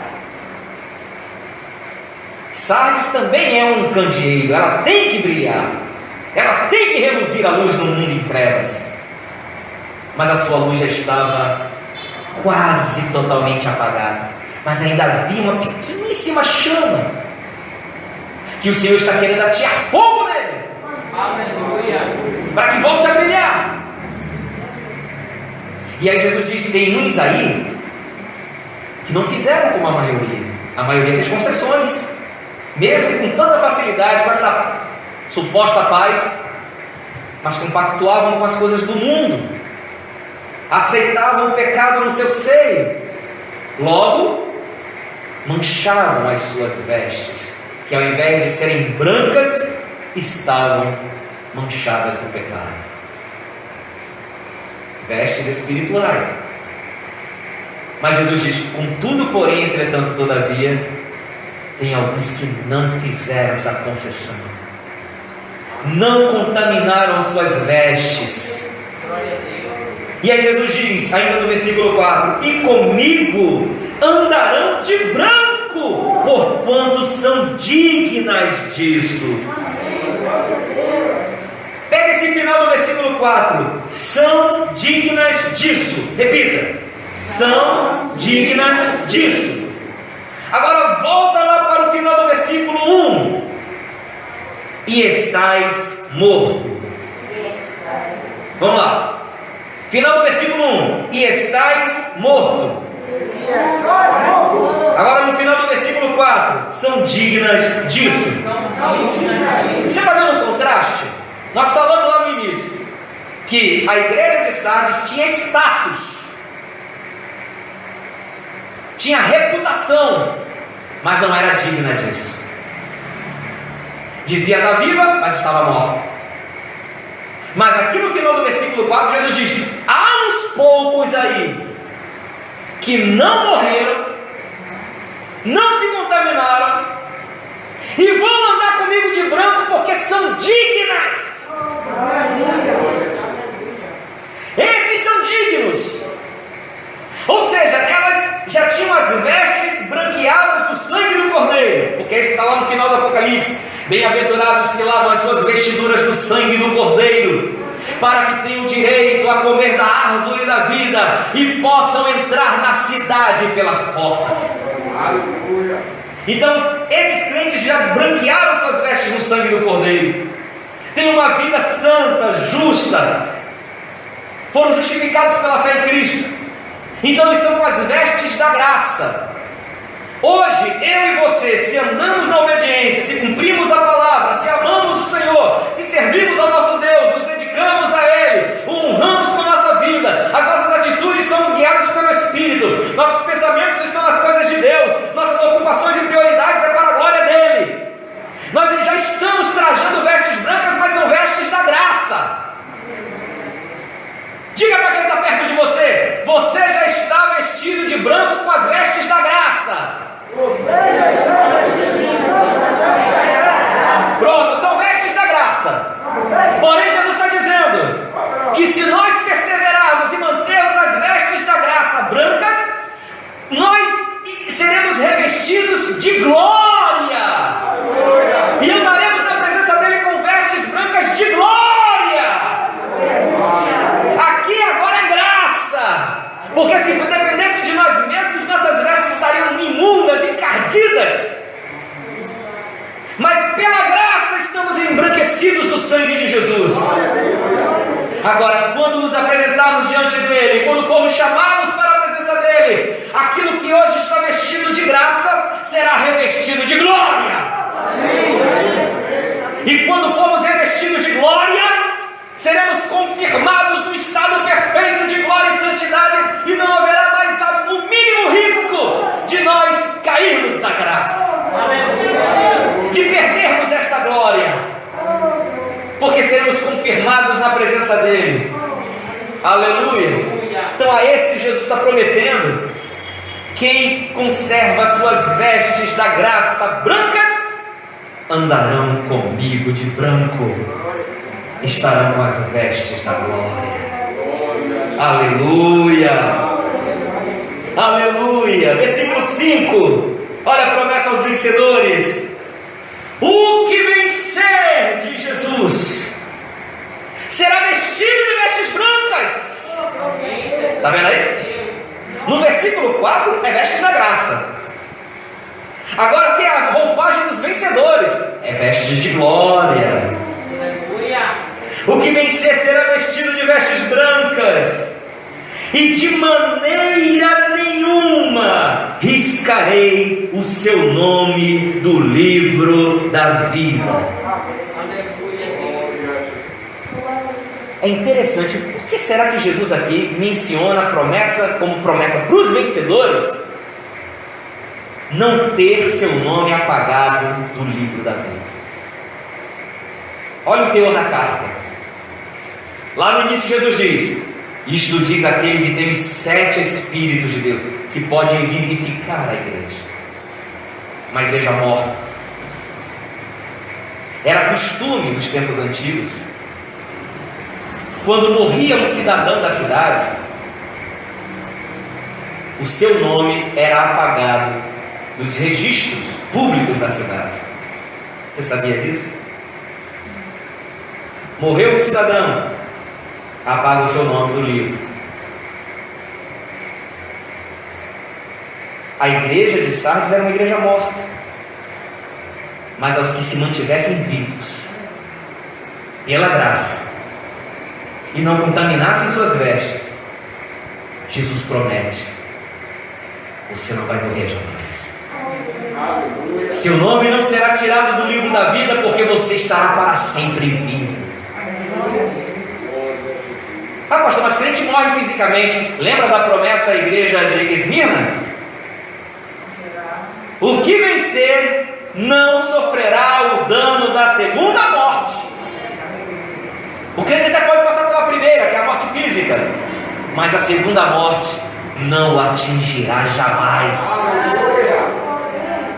Sardes também é um candeeiro, ela tem que brilhar, ela tem que reluzir a luz no mundo em trevas, mas a sua luz já estava quase totalmente apagada, mas ainda havia uma pequeníssima chama, que o Senhor está querendo atear fogo nele, Aleluia. para que volte a brilhar. E aí Jesus disse: tem uns aí que não fizeram como a maioria fez concessões, mesmo com tanta facilidade, com essa suposta paz, mas compactuavam com as coisas do mundo, aceitavam o pecado no seu seio, logo manchavam as suas vestes, que ao invés de serem brancas, estavam manchadas do pecado. Vestes espirituais. Mas Jesus diz: contudo, porém, entretanto, todavia, tem alguns que não fizeram essa concessão, não contaminaram as suas vestes. Glória a Deus. E aí Jesus diz, ainda no versículo 4: e comigo andarão de branco, porquanto são dignas disso. Pega esse final do versículo 4: são dignas disso. Repita: são dignas disso. Agora volta lá para o final do versículo 1: e estais morto. Vamos lá. Final do versículo 1: e estais morto. Agora no final do versículo 4: são dignas disso. Você está vendo o contraste? Nós falamos lá no início que a igreja de Sardes tinha status, tinha reputação, mas não era digna disso. Dizia estar viva, mas estava morta. Mas aqui no final do versículo 4, Jesus diz: há uns poucos aí que não morreram, não se contaminaram e vão andar comigo de branco porque são dignas. Esses são dignos. Ou seja, elas já tinham as vestes branqueadas do sangue do Cordeiro, porque isso está lá no final do Apocalipse: bem-aventurados que lavam as suas vestiduras do sangue do Cordeiro, para que tenham direito a comer da árvore da vida e possam entrar na cidade pelas portas. Então, esses crentes já branquearam suas vestes no sangue do Cordeiro, têm uma vida santa, justa, foram justificados pela fé em Cristo. Então estão com as vestes da graça. Hoje, eu e você, se andamos na obediência, se cumprimos a palavra, se amamos o Senhor, se servimos ao nosso Deus, nos dedicamos a Ele, o honramos com a nossa vida, as nossas atitudes são guiadas pelo Espírito, nossos pensamentos estão nas coisas de Deus, nossas ocupações e prioridades é para a glória dEle. Nós já estamos trajando vestes brancas, mas são vestes da graça. Diga para quem está perto de você: você já está vestido de branco com as vestes da graça. Pronto, são vestes da graça. Porém, Jesus está dizendo que se nós perseverarmos e mantermos as vestes da graça brancas, nós seremos revestidos de glória e andaremos na presença dele com vestes brancas de glória. Aqui agora é graça, porque se dependesse de nós mesmos, nossas vestes estariam imundas, encardidas. Mas pela graça estamos embranquecidos no sangue de Jesus. Agora, quando nos apresentarmos diante dele, quando formos chamados para a presença dele, aquilo que hoje está vestido está prometendo: quem conserva suas vestes da graça brancas, andarão comigo de branco, estarão com as vestes da glória. Aleluia, aleluia. Versículo 5, olha a promessa aos vencedores: o que vencer de Jesus será vestido de vestes brancas. Está vendo aí? No versículo 4 é vestes da graça. Agora o que é a roupagem dos vencedores? É vestes de glória. O que vencer será vestido de vestes brancas, e de maneira nenhuma riscarei o seu nome do livro da vida. É interessante, por que será que Jesus aqui menciona a promessa como promessa para os vencedores, não ter seu nome apagado do livro da vida? Olha o teor da carta. Lá no início Jesus diz: isto diz aquele que tem os 7 Espíritos de Deus, que pode vivificar a igreja. Uma igreja morta. Era costume nos tempos antigos, quando morria um cidadão da cidade, o seu nome era apagado dos registros públicos da cidade. Você sabia disso? Morreu um cidadão, apaga o seu nome do livro. A igreja de Sardes era uma igreja morta, mas aos que se mantivessem vivos pela graça e não contaminassem suas vestes, Jesus promete: você não vai morrer jamais. Seu nome não será tirado do livro da vida, porque você estará para sempre vivo. Ah, pastor, mas crente morre fisicamente. Lembra da promessa à igreja de Esmirna? O que vencer não sofrerá o dano da segunda morte. O crente até pode passar pela primeira, que é a morte física, mas a segunda morte não o atingirá jamais.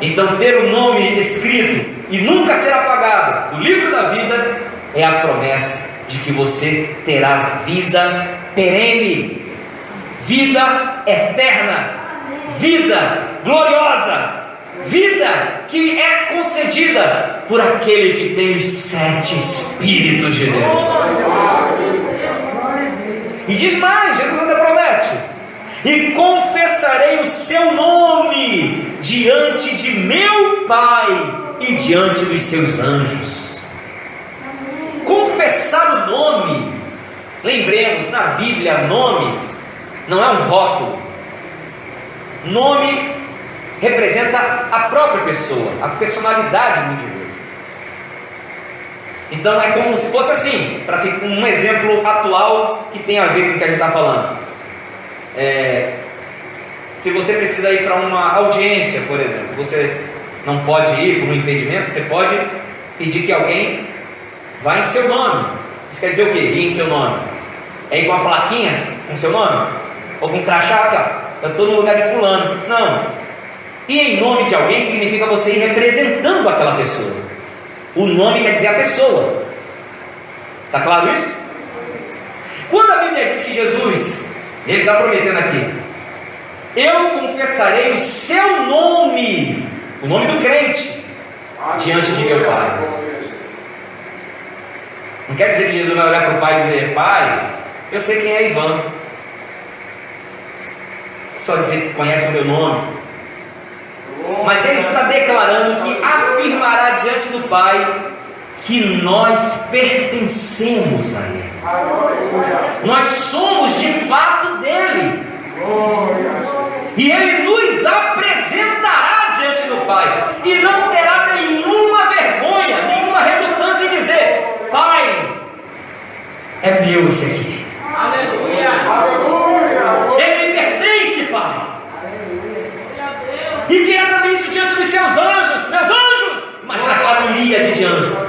Então, ter o nome escrito e nunca ser apagado do livro da vida é a promessa de que você terá vida perene, vida eterna, vida gloriosa, vida que é concedida por aquele que tem os 7 Espíritos de Deus. E diz mais, Jesus ainda promete: e confessarei o seu nome diante de meu Pai e diante dos seus anjos. Confessar o nome, lembremos, na Bíblia, nome não é um rótulo. Nome representa a própria pessoa, a personalidade do indivíduo. Então é como se fosse assim, para um exemplo atual que tem a ver com o que a gente está falando. Se você precisa ir para uma audiência, por exemplo, você não pode ir por um impedimento, você pode pedir que alguém vá em seu nome. Isso quer dizer o quê? Ir em seu nome? É ir com uma plaquinha com seu nome? Ou com um crachá aqui, ó, eu estou no lugar de fulano. Não. Ir em nome de alguém significa você ir representando aquela pessoa. O nome quer dizer a pessoa. Está claro isso? Quando a Bíblia diz que Jesus, ele está prometendo aqui: eu confessarei o seu nome, o nome do crente, diante de meu Pai. Não quer dizer que Jesus vai olhar para o Pai e dizer: Pai, eu sei quem é Ivan. É só dizer que conhece o meu nome. Mas ele está declarando que afirmará diante do Pai que nós pertencemos a Ele. Nós somos de fato dele. E Ele nos apresentará diante do Pai. E não terá nenhuma vergonha, nenhuma relutância em dizer: Pai, é meu esse aqui. Aleluia. Ele me pertence, Pai. E dirá também isso diante dos seus anjos: meus anjos. Imagina aquela miríade de anjos.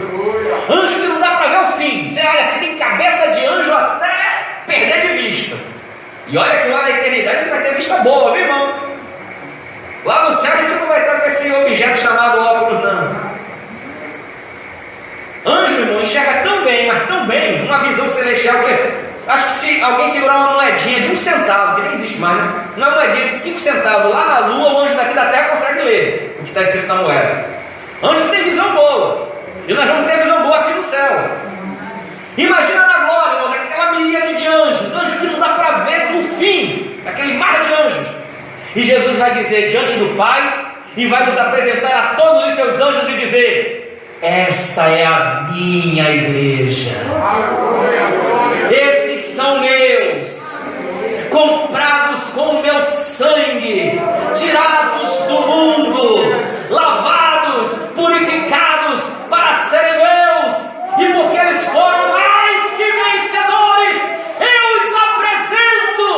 Anjo que não dá para ver o fim. Você olha, se tem cabeça de anjo até perder de vista. E olha que lá na eternidade ele vai boa, viu, irmão? Lá no céu a gente não vai estar com esse objeto chamado óculos, não. Anjo, irmão, enxerga tão bem, mas tão bem, uma visão celestial que acho que se alguém segurar uma moedinha de 1 centavo, que nem existe mais, né? Uma moedinha de 5 centavos lá na lua, o anjo daqui da terra consegue ler o que está escrito na moeda. Anjo tem visão boa, e nós vamos ter visão boa assim no céu. Imagina na glória, irmãos, aquela miríade de anjos, anjos que não dá para ver no fim, aquele mar de anjos. E Jesus vai dizer diante do Pai, e vai nos apresentar a todos os seus anjos e dizer: esta é a minha igreja. Esses são meus, comprados com o meu sangue, tirados do mundo, lavados, purificados para serem meus, e porque eles foram mais que vencedores, eu os apresento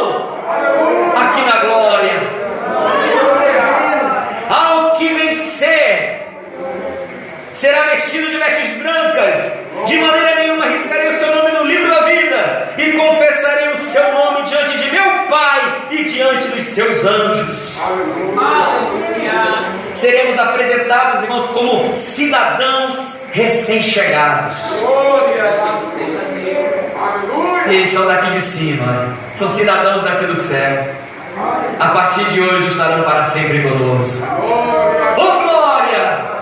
aqui na glória. Ao que vencer será vestido de vestes brancas, de maneira nenhuma riscarei o seu nome no livro da vida, e confessarei o seu nome diante de meu Pai e diante dos seus anjos. Seremos apresentados, irmãos, como cidadãos recém-chegados. Eles são daqui de cima, são cidadãos daqui do céu. A partir de hoje estarão para sempre conosco. Oh glória!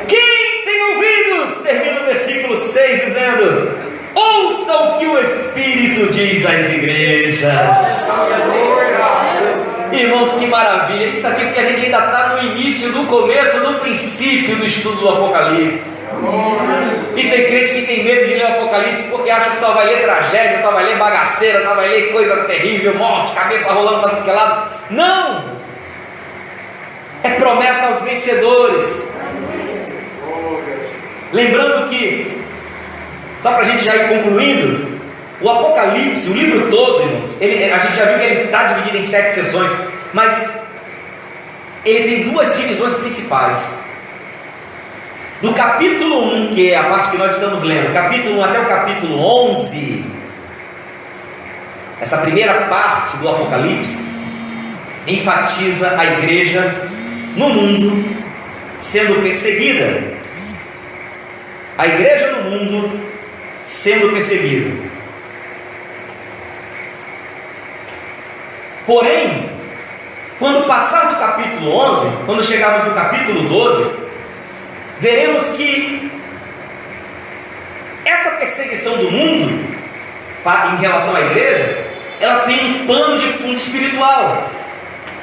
Quem tem ouvidos? Termina o versículo 6 dizendo: ouça o que o Espírito diz às igrejas. Irmãos, que maravilha! Isso aqui porque a gente ainda está no início, no começo, no princípio do estudo do Apocalipse. E tem crente que tem medo de ler o Apocalipse porque acha que só vai ler tragédia, só vai ler bagaceira, só vai ler coisa terrível, morte, cabeça rolando para tudo que é lado. Não! É promessa aos vencedores. Lembrando que, só para a gente já ir concluindo, o Apocalipse, o livro todo, irmãos, a gente já viu que ele está dividido em 7 sessões, mas ele tem 2 divisões principais. Do capítulo 1, que é a parte que nós estamos lendo, capítulo 1 até o capítulo 11, essa primeira parte do Apocalipse enfatiza a igreja no mundo sendo perseguida. A igreja no mundo sendo perseguida. Porém, quando passar do capítulo 11, quando chegarmos no capítulo 12, veremos que essa perseguição do mundo em relação à igreja, ela tem um pano de fundo espiritual.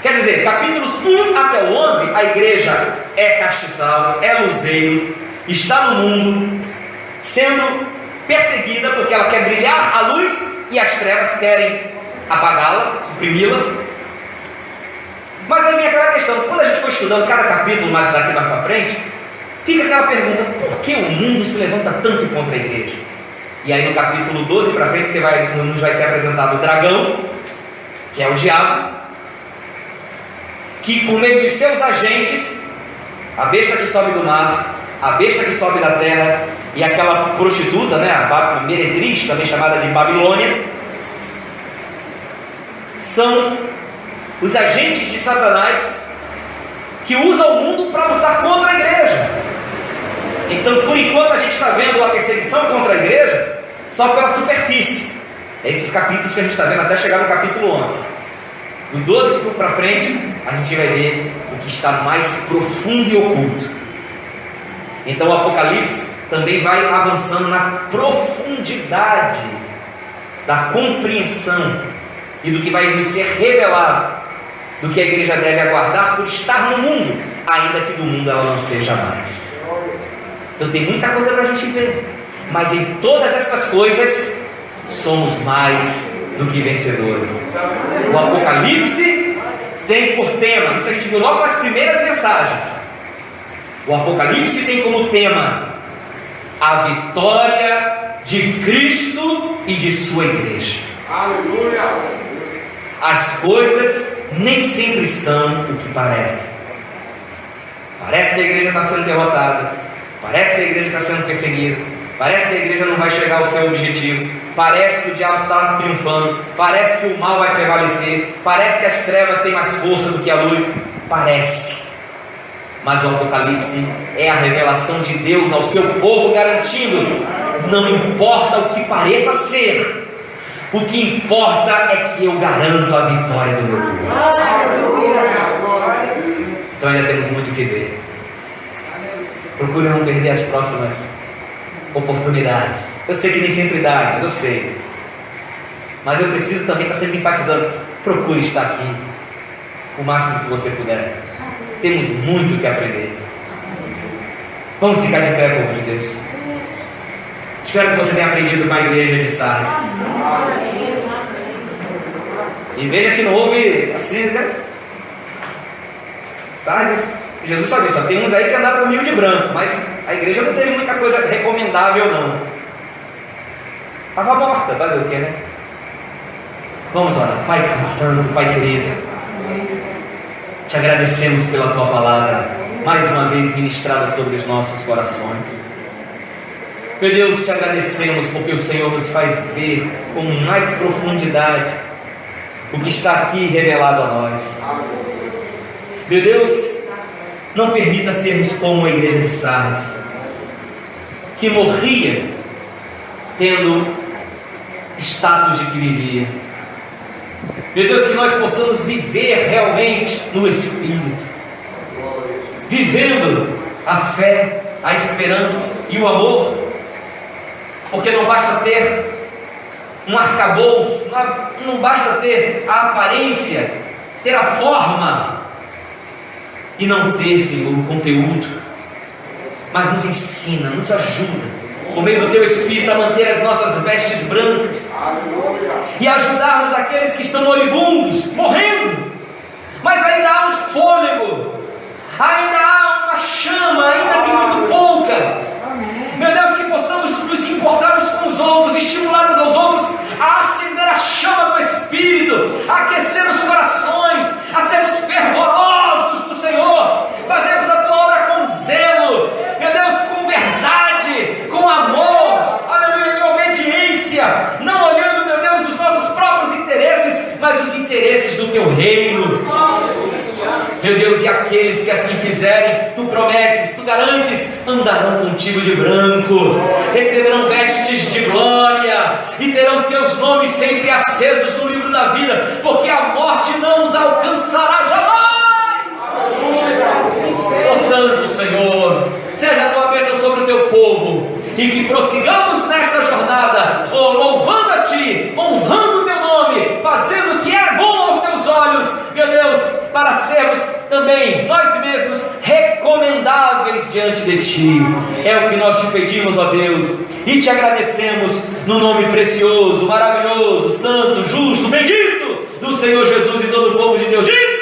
Quer dizer, capítulos 1 até o 11, a igreja é castiçal, é luzeiro, está no mundo, sendo perseguida porque ela quer brilhar a luz e as trevas querem apagá-la, suprimi-la. Mas aí vem aquela questão, quando a gente for estudando cada capítulo mais daqui mais para frente, fica aquela pergunta: por que o mundo se levanta tanto contra a igreja? E aí no capítulo 12 para frente nos vai ser apresentado o dragão, que é o diabo, que por meio dos seus agentes, a besta que sobe do mar, a besta que sobe da terra, e aquela prostituta, né, a meretriz, também chamada de Babilônia, são os agentes de Satanás que usam o mundo para lutar contra a igreja. Então, por enquanto, a gente está vendo a perseguição contra a igreja só pela superfície. É esses capítulos que a gente está vendo até chegar no capítulo 11. Do 12 para frente, a gente vai ver o que está mais profundo e oculto. Então, o Apocalipse também vai avançando na profundidade da compreensão e do que vai nos ser revelado, do que a igreja deve aguardar por estar no mundo, ainda que do mundo ela não seja mais. Então tem muita coisa para a gente ver, mas em todas essas coisas somos mais do que vencedores. O Apocalipse tem por tema, isso a gente viu logo nas primeiras mensagens, o Apocalipse tem como tema a vitória de Cristo e de sua igreja. Aleluia! As coisas nem sempre são o que parece. Parece que a igreja está sendo derrotada, parece que a igreja está sendo perseguida, parece que a igreja não vai chegar ao seu objetivo, parece que o diabo está triunfando, parece que o mal vai prevalecer, parece que as trevas têm mais força do que a luz, parece. Mas o Apocalipse é a revelação de Deus ao seu povo, garantindo: não importa o que pareça ser, o que importa é que eu garanto a vitória do meu povo. Então ainda temos muito o que ver. Procure não perder as próximas oportunidades. Eu sei que nem sempre dá, mas eu sei. Mas eu preciso também estar sempre enfatizando: procure estar aqui o máximo que você puder. Temos muito o que aprender. Vamos ficar de pé, povo de Deus. Espero que você tenha aprendido com a igreja de Sardes. E veja que não houve assim, né? Sardes, Jesus só disse: tem uns aí que andaram comigo de branco, mas a igreja não teve muita coisa recomendável, não. Estava morta, fazer o que, né? Vamos orar. Pai Santo, Pai querido, te agradecemos pela tua palavra, mais uma vez ministrada sobre os nossos corações. Meu Deus, te agradecemos porque o Senhor nos faz ver com mais profundidade o que está aqui revelado a nós. Meu Deus, não permita sermos como a igreja de Sardes, que morria tendo status de que vivia. Meu Deus, que nós possamos viver realmente no Espírito, vivendo a fé, a esperança e o amor, porque não basta ter um arcabouço, não basta ter a aparência, ter a forma e não ter, Senhor, o conteúdo, mas nos ensina, nos ajuda, por meio do Teu Espírito, a manter as nossas vestes brancas e ajudarmos aqueles que estão moribundos, morrendo, mas ainda há um fôlego, ainda há uma chama, ainda que muito pouca. Meu Deus, que possamos nos importarmos com os outros, estimularmos aos outros a acender a chama do Espírito, a aquecer os corações, a sermos fervorosos do Senhor, fazermos a Tua obra com zelo, meu Deus, com verdade, com amor, aleluia, em obediência, não olhando, meu Deus, os nossos próprios interesses, mas os interesses do Teu reino. Meu Deus, e aqueles que assim fizerem, Tu prometes, Tu garantes, andarão contigo de branco, receberão vestes de glória e terão seus nomes sempre acesos no livro da vida, porque a morte não os alcançará jamais. Portanto, Senhor, seja a Tua bênção sobre o Teu povo e que prossigamos nesta jornada, louvando a Ti, honrando o Teu nome, fazendo o que é bom aos Teus olhos, meu Deus, para sermos também nós mesmos recomendáveis diante de Ti. É o que nós Te pedimos, ó Deus, e Te agradecemos no nome precioso, maravilhoso, santo, justo, bendito do Senhor Jesus, e todo o povo de Deus diz: